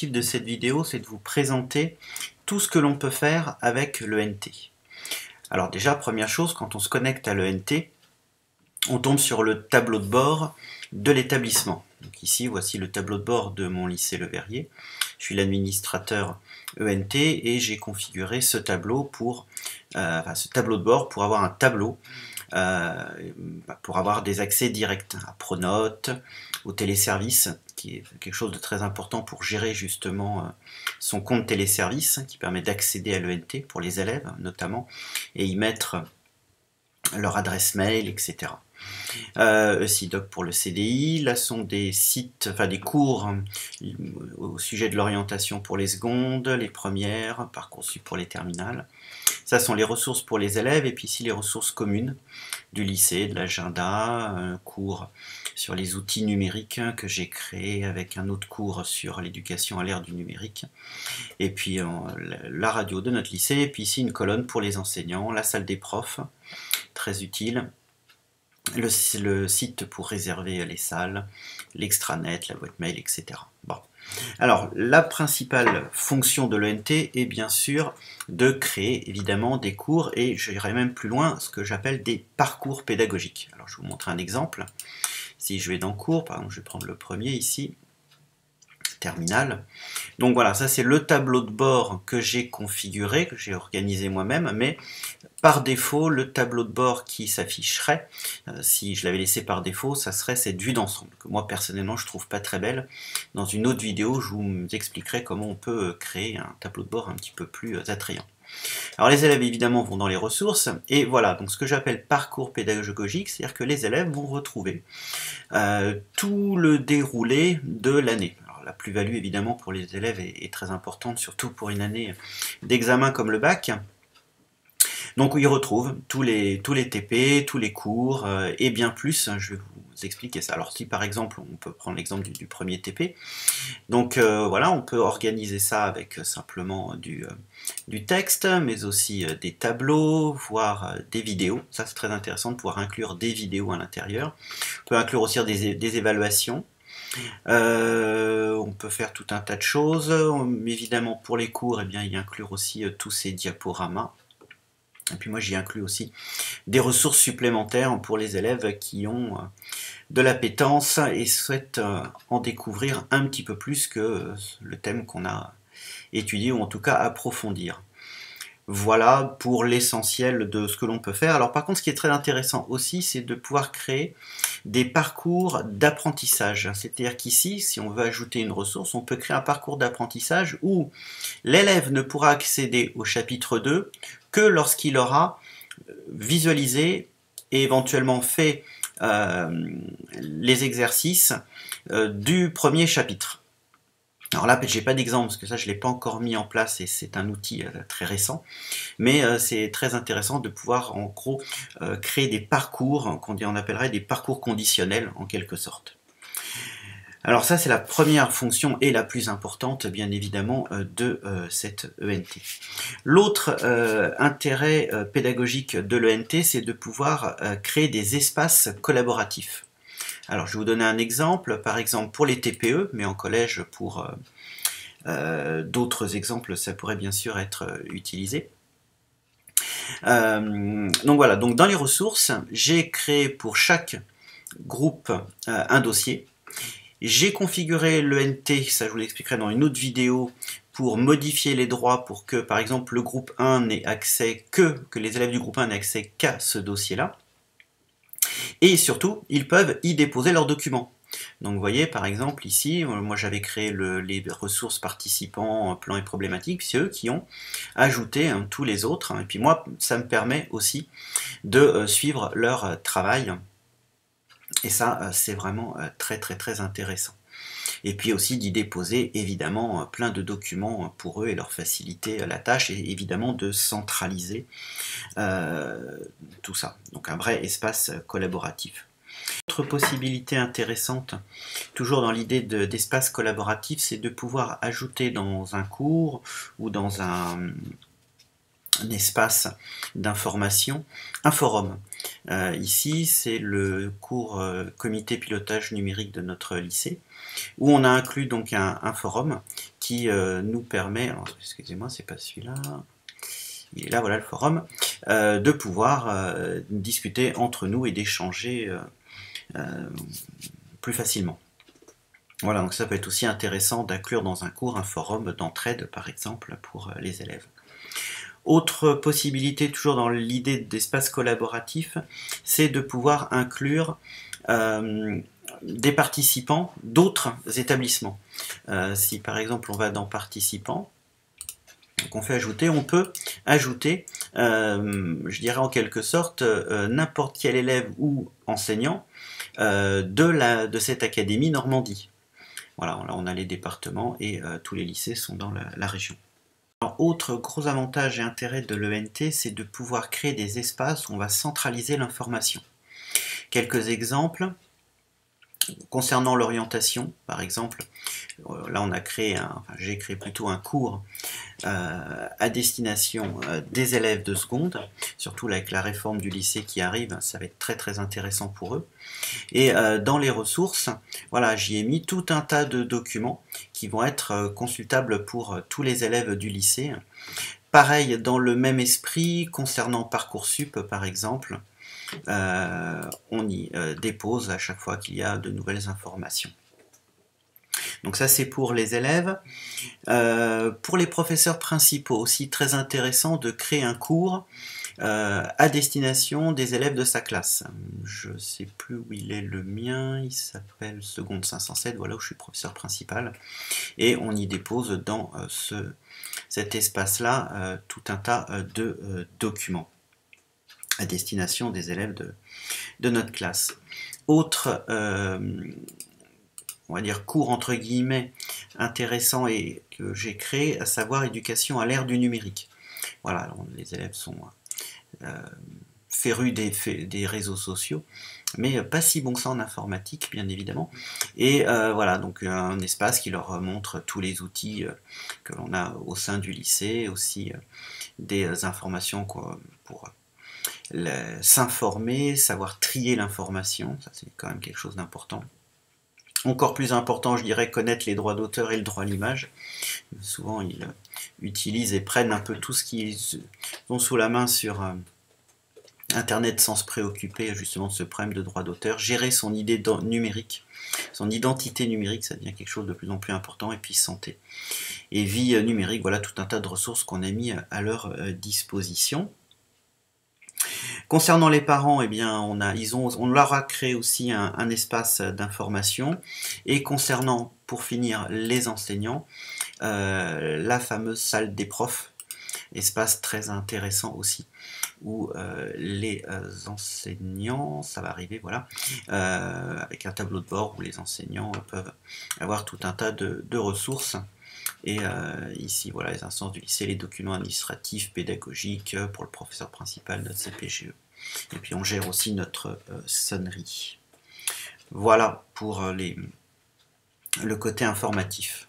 L'objectif de cette vidéo, c'est de vous présenter tout ce que l'on peut faire avec l'ENT. Alors déjà, première chose, quand on se connecte à l'ENT, on tombe sur le tableau de bord de l'établissement. Donc ici, voici le tableau de bord de mon lycée Le Verrier. Je suis l'administrateur ENT et j'ai configuré ce tableau de bord pour avoir un tableau, pour avoir des accès directs à Pronote, au téléservice, qui est quelque chose de très important pour gérer justement son compte téléservice, qui permet d'accéder à l'ENT pour les élèves notamment, et y mettre leur adresse mail, etc. ECIDOC pour le CDI, là sont des sites, des cours au sujet de l'orientation pour les secondes, les premières, Parcoursup pour les terminales. Ça sont les ressources pour les élèves, et puis ici les ressources communes du lycée, de l'agenda, un cours sur les outils numériques que j'ai créé avec un autre cours sur l'éducation à l'ère du numérique, et puis la radio de notre lycée, et puis ici une colonne pour les enseignants, la salle des profs, très utile, le site pour réserver les salles, l'extranet, la boîte mail, etc. Bon. Alors, la principale fonction de l'ENT est bien sûr de créer évidemment des cours, et j'irai même plus loin, ce que j'appelle des parcours pédagogiques. Alors, je vais vous montrer un exemple. Si je vais dans cours, par exemple, je vais prendre le premier ici, terminal. Donc voilà, ça c'est le tableau de bord que j'ai configuré, que j'ai organisé moi-même, mais par défaut, le tableau de bord qui s'afficherait, si je l'avais laissé par défaut, ça serait cette vue d'ensemble, que moi personnellement je trouve pas très belle. Dans une autre vidéo, je vous expliquerai comment on peut créer un tableau de bord un petit peu plus attrayant. Alors les élèves évidemment vont dans les ressources, et voilà, donc ce que j'appelle parcours pédagogique, c'est-à-dire que les élèves vont retrouver tout le déroulé de l'année. La plus-value évidemment pour les élèves est très importante, surtout pour une année d'examen comme le bac. Donc ils retrouvent tous les TP, tous les cours, et bien plus, je vais vous expliquer ça. Alors si par exemple, on peut prendre l'exemple du premier TP, donc voilà, on peut organiser ça avec simplement du texte, mais aussi des tableaux, voire des vidéos. Ça c'est très intéressant de pouvoir inclure des vidéos à l'intérieur. On peut inclure aussi des évaluations. On peut faire tout un tas de choses. Évidemment pour les cours, y inclure aussi tous ces diaporamas. Et puis moi j'y inclus aussi des ressources supplémentaires pour les élèves qui ont de l'appétence et souhaitent en découvrir un petit peu plus que le thème qu'on a étudié, ou en tout cas approfondir. Voilà pour l'essentiel de ce que l'on peut faire. Alors par contre, ce qui est très intéressant aussi, c'est de pouvoir créer des parcours d'apprentissage. C'est-à-dire qu'ici, si on veut ajouter une ressource, on peut créer un parcours d'apprentissage où l'élève ne pourra accéder au chapitre 2 que lorsqu'il aura visualisé et éventuellement fait les exercices du premier chapitre. Alors là, j'ai pas d'exemple parce que ça, je l'ai pas encore mis en place et c'est un outil très récent. Mais c'est très intéressant de pouvoir, en gros, créer des parcours, on appellerait des parcours conditionnels, en quelque sorte. Alors ça, c'est la première fonction et la plus importante, bien évidemment, de cette ENT. L'autre intérêt pédagogique de l'ENT, c'est de pouvoir créer des espaces collaboratifs. Alors, je vais vous donner un exemple, par exemple pour les TPE, mais en collège, pour d'autres exemples, ça pourrait bien sûr être utilisé. Donc voilà, donc dans les ressources, j'ai créé pour chaque groupe un dossier. J'ai configuré l'ENT, ça je vous l'expliquerai dans une autre vidéo, pour modifier les droits pour que, par exemple, le groupe 1 n'ait accès que les élèves du groupe 1 n'aient accès qu'à ce dossier-là. Et surtout, ils peuvent y déposer leurs documents. Donc vous voyez, par exemple, ici, moi j'avais créé les ressources participants, plans et problématiques, c'est eux qui ont ajouté tous les autres. Et puis moi, ça me permet aussi de suivre leur travail. Et ça, c'est vraiment très très très intéressant. Et puis aussi d'y déposer évidemment plein de documents pour eux et leur faciliter la tâche, et évidemment de centraliser tout ça. Donc un vrai espace collaboratif. Autre possibilité intéressante, toujours dans l'idée d'espace collaboratif, c'est de pouvoir ajouter dans un cours ou dans un espace d'information un forum. Ici, c'est le cours comité pilotage numérique de notre lycée, où on a inclus donc un forum qui nous permet, alors excusez-moi, c'est pas celui-là, il est là, voilà le forum, de pouvoir discuter entre nous et d'échanger plus facilement. Voilà, donc ça peut être aussi intéressant d'inclure dans un cours un forum d'entraide, par exemple, pour les élèves. Autre possibilité, toujours dans l'idée d'espace collaboratif, c'est de pouvoir inclure des participants d'autres établissements. Si par exemple on va dans participants, qu'on fait ajouter, on peut ajouter, je dirais en quelque sorte, n'importe quel élève ou enseignant de cette académie Normandie. Voilà, là on a les départements et tous les lycées sont dans la région. Alors, autre gros avantage et intérêt de l'ENT, c'est de pouvoir créer des espaces où on va centraliser l'information. Quelques exemples. Concernant l'orientation, par exemple, là on a créé, j'ai créé plutôt un cours à destination des élèves de seconde, surtout avec la réforme du lycée qui arrive, ça va être très très intéressant pour eux. Et dans les ressources, voilà, j'y ai mis tout un tas de documents qui vont être consultables pour tous les élèves du lycée. Pareil, dans le même esprit, concernant Parcoursup par exemple, on y dépose à chaque fois qu'il y a de nouvelles informations. Donc ça c'est pour les élèves. Pour les professeurs principaux, aussi très intéressant de créer un cours à destination des élèves de sa classe. Je ne sais plus où il est le mien, il s'appelle Seconde 507, voilà où je suis professeur principal. Et on y dépose dans cet espace-là tout un tas de documents à destination des élèves de notre classe. Autre, on va dire, cours entre guillemets intéressant et que j'ai créé, à savoir éducation à l'ère du numérique. Voilà, les élèves sont férus des réseaux sociaux, mais pas si bon que ça en informatique, bien évidemment. Et voilà, donc un espace qui leur montre tous les outils que l'on a au sein du lycée, aussi des informations pour s'informer, savoir trier l'information, ça c'est quand même quelque chose d'important. Encore plus important, je dirais, connaître les droits d'auteur et le droit à l'image. Souvent, ils utilisent et prennent un peu tout ce qu'ils ont sous la main sur Internet sans se préoccuper justement de ce problème de droit d'auteur. Gérer son idée numérique, son identité numérique, ça devient quelque chose de plus en plus important. Et puis santé et vie numérique, voilà tout un tas de ressources qu'on a mis à leur disposition. Concernant les parents, eh bien, on leur a créé aussi un espace d'information. Et concernant, pour finir, les enseignants, la fameuse salle des profs, espace très intéressant aussi, où les enseignants, ça va arriver, voilà, avec un tableau de bord où les enseignants peuvent avoir tout un tas de ressources. Et ici, voilà, les instances du lycée, les documents administratifs, pédagogiques pour le professeur principal, notre CPGE. Et puis on gère aussi notre sonnerie. Voilà pour le côté informatif.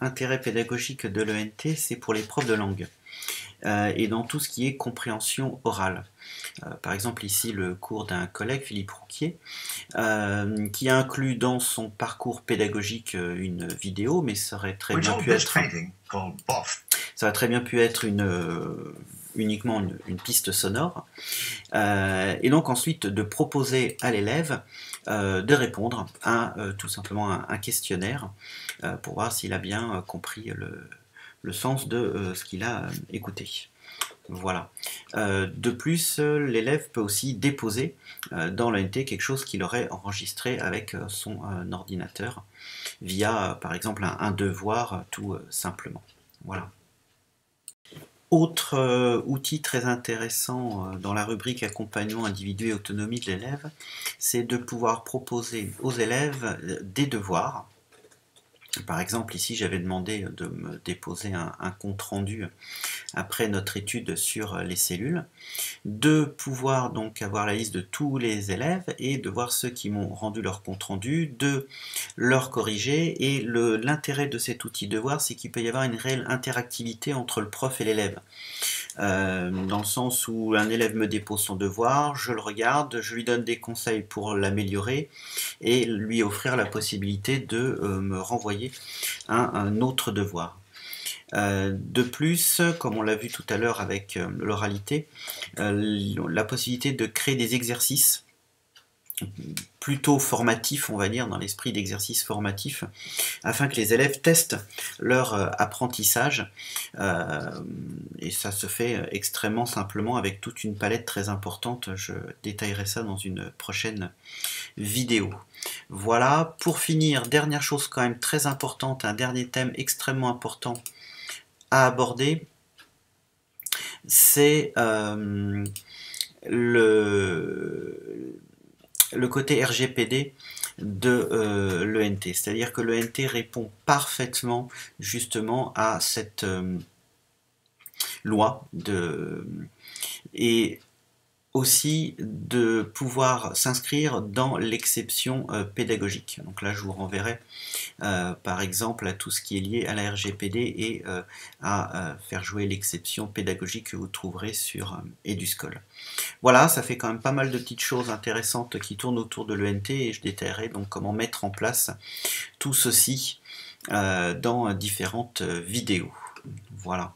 Intérêt pédagogique de l'ENT, c'est pour les profs de langue. Et dans tout ce qui est compréhension orale. Par exemple ici le cours d'un collègue, Philippe Rouquier, qui a inclus dans son parcours pédagogique une vidéo, mais ça aurait très bien pu être uniquement une piste sonore. Et donc ensuite de proposer à l'élève de répondre à tout simplement un questionnaire pour voir s'il a bien compris le sens de ce qu'il a écouté. Voilà. De plus, l'élève peut aussi déposer dans l'ENT quelque chose qu'il aurait enregistré avec son ordinateur via, par exemple, un devoir tout simplement. Voilà. Autre outil très intéressant dans la rubrique accompagnement individuel et autonomie de l'élève, c'est de pouvoir proposer aux élèves des devoirs. Par exemple, ici, j'avais demandé de me déposer un compte rendu après notre étude sur les cellules, de pouvoir donc avoir la liste de tous les élèves et de voir ceux qui m'ont rendu leur compte rendu, de leur corriger. Et l'intérêt de cet outil devoir, c'est qu'il peut y avoir une réelle interactivité entre le prof et l'élève. dans le sens où un élève me dépose son devoir, je le regarde, je lui donne des conseils pour l'améliorer et lui offrir la possibilité de me renvoyer un autre devoir. De plus, comme on l'a vu tout à l'heure avec l'oralité, la possibilité de créer des exercices plutôt formatifs, on va dire, dans l'esprit d'exercice formatif, afin que les élèves testent leur apprentissage. Et ça se fait extrêmement simplement avec toute une palette très importante. Je détaillerai ça dans une prochaine vidéo. Voilà, pour finir, dernière chose quand même très importante, un dernier thème extrêmement important à aborder, c'est le côté RGPD de l'ENT. C'est-à-dire que l'ENT répond parfaitement justement à cette loi et aussi de pouvoir s'inscrire dans l'exception pédagogique. Donc là, je vous renverrai par exemple à tout ce qui est lié à la RGPD et à faire jouer l'exception pédagogique que vous trouverez sur Eduscol. Voilà, ça fait quand même pas mal de petites choses intéressantes qui tournent autour de l'ENT et je détaillerai donc comment mettre en place tout ceci dans différentes vidéos. Voilà.